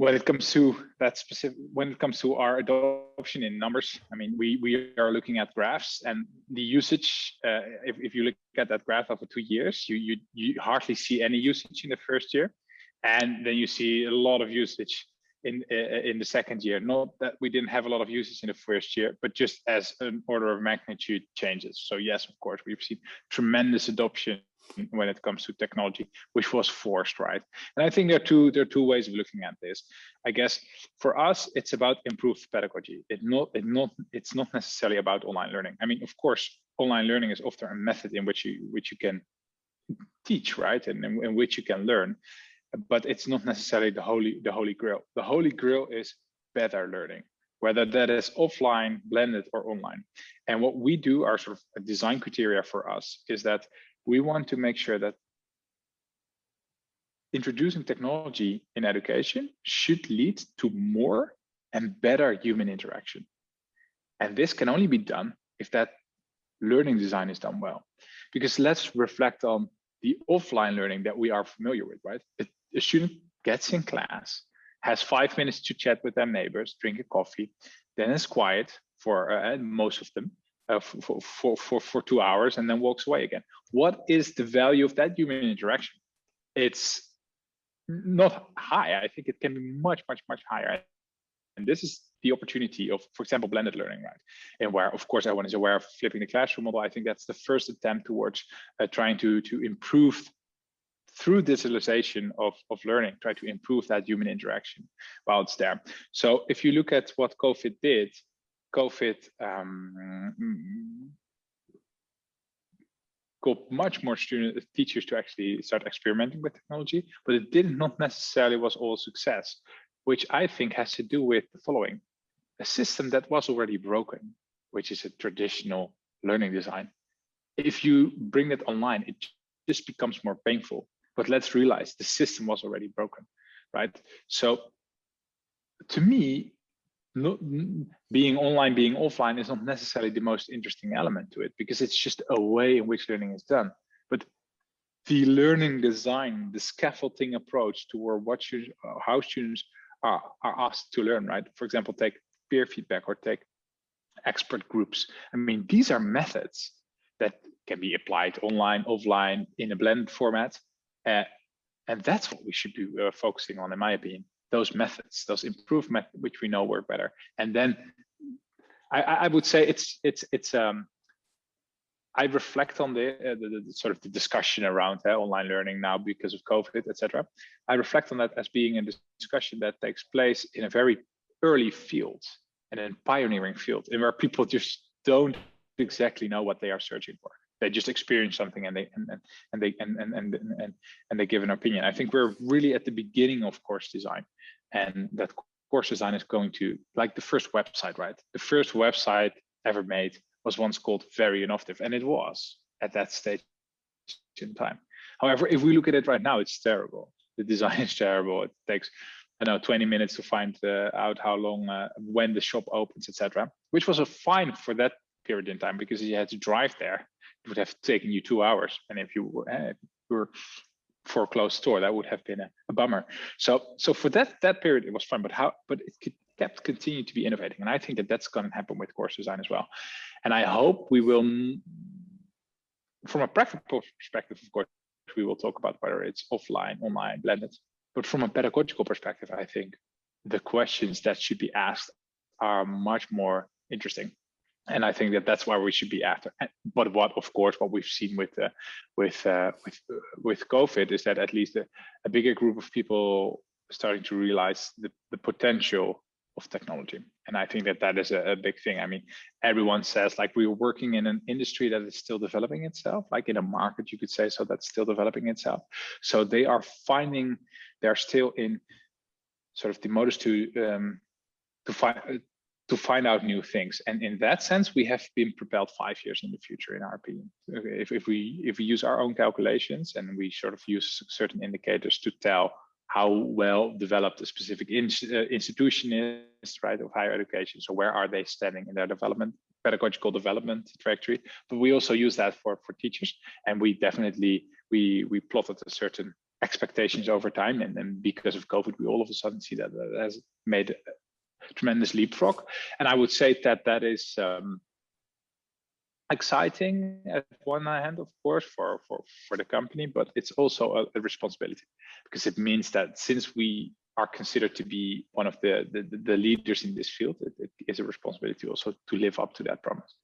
when it comes to that specific, when it comes to our adoption in numbers, I mean, we are looking at graphs, and the usage, if you look at that graph over 2 years, you hardly see any usage in the first year, and then you see a lot of usage in the second year. Not that we didn't have a lot of usage in the first year, but just as an order of magnitude changes. So yes, of course, we've seen tremendous adoption when it comes to technology, which was forced, right? And I think there are two ways of looking at this. I guess for us, it's about improved pedagogy. It's not necessarily about online learning. I mean, of course, online learning is often a method in which you can teach, right, and in which you can learn, but it's not necessarily the holy grail. The holy grail is better learning, whether that is offline, blended, or online. And what we do, our sort of design criteria for us, is that we want to make sure that introducing technology in education should lead to more and better human interaction. And this can only be done if that learning design is done well. Because let's reflect on the offline learning that we are familiar with, right? A student gets in class, has 5 minutes to chat with their neighbors, drink a coffee, then is quiet for most of them, for 2 hours, and then walks away again. What is the value of that human interaction? It's not high. I think it can be much higher. And this is the opportunity of, for example, blended learning, right? And where, of course, everyone is aware of flipping the classroom model. I think that's the first attempt towards trying to improve through digitalization of learning, try to improve that human interaction while it's there. So if you look at what COVID did, COVID got much more teachers to actually start experimenting with technology, but it did not necessarily was all success, which I think has to do with the following: a system that was already broken, which is a traditional learning design. If you bring it online, it just becomes more painful. But let's realize the system was already broken, right? So to me, being online, being offline is not necessarily the most interesting element to it, because it's just a way in which learning is done. But the learning design, the scaffolding approach toward how students are asked to learn, right? For example, take peer feedback or take expert groups. I mean, these are methods that can be applied online, offline, in a blended format. And that's what we should be focusing on, in my opinion. Those methods, those improved methods, which we know work better. And then I would say I reflect on the sort of the discussion around online learning now because of COVID, etc. I reflect on that as being a discussion that takes place in a very early field and a pioneering field, and where people just don't exactly know what they are searching for. They just experience something and they give an opinion. I think we're really at the beginning of course design, and that course design is going to, like the first website, right? The first website ever made was once called Very Innovative, and it was at that stage in time. However, if we look at it right now, it's terrible. The design is terrible. It takes, I don't know, 20 minutes to find out how long, when the shop opens, etc. Which was a fine for that period in time, because you had to drive there. It would have taken you 2 hours, and if you were for a closed store, that would have been a bummer. So for that period, it was fun. But it kept continuing to be innovating, and I think that that's going to happen with course design as well. And I hope we will, from a practical perspective, of course, we will talk about whether it's offline, online, blended. But from a pedagogical perspective, I think the questions that should be asked are much more interesting. And I think that that's why we should be after. But of course, what we've seen with COVID is that at least a bigger group of people starting to realize the potential of technology. And I think that is a big thing. I mean, everyone says, like, we're working in an industry that is still developing itself, like in a market, you could say, so that's still developing itself. So they're still in sort of the modus to find out new things. And in that sense, we have been propelled 5 years in the future, in our opinion. If we use our own calculations and we sort of use certain indicators to tell how well developed a specific institution is, right, of higher education. So where are they standing in their development, pedagogical development trajectory? But we also use that for teachers, and we definitely we plotted a certain expectations over time. And because of COVID, we all of a sudden see that that has made a tremendous leapfrog. And I would say that that is exciting at one hand, of course, for the company, but it's also a responsibility, because it means that since we are considered to be one of the leaders in this field, it is a responsibility also to live up to that promise.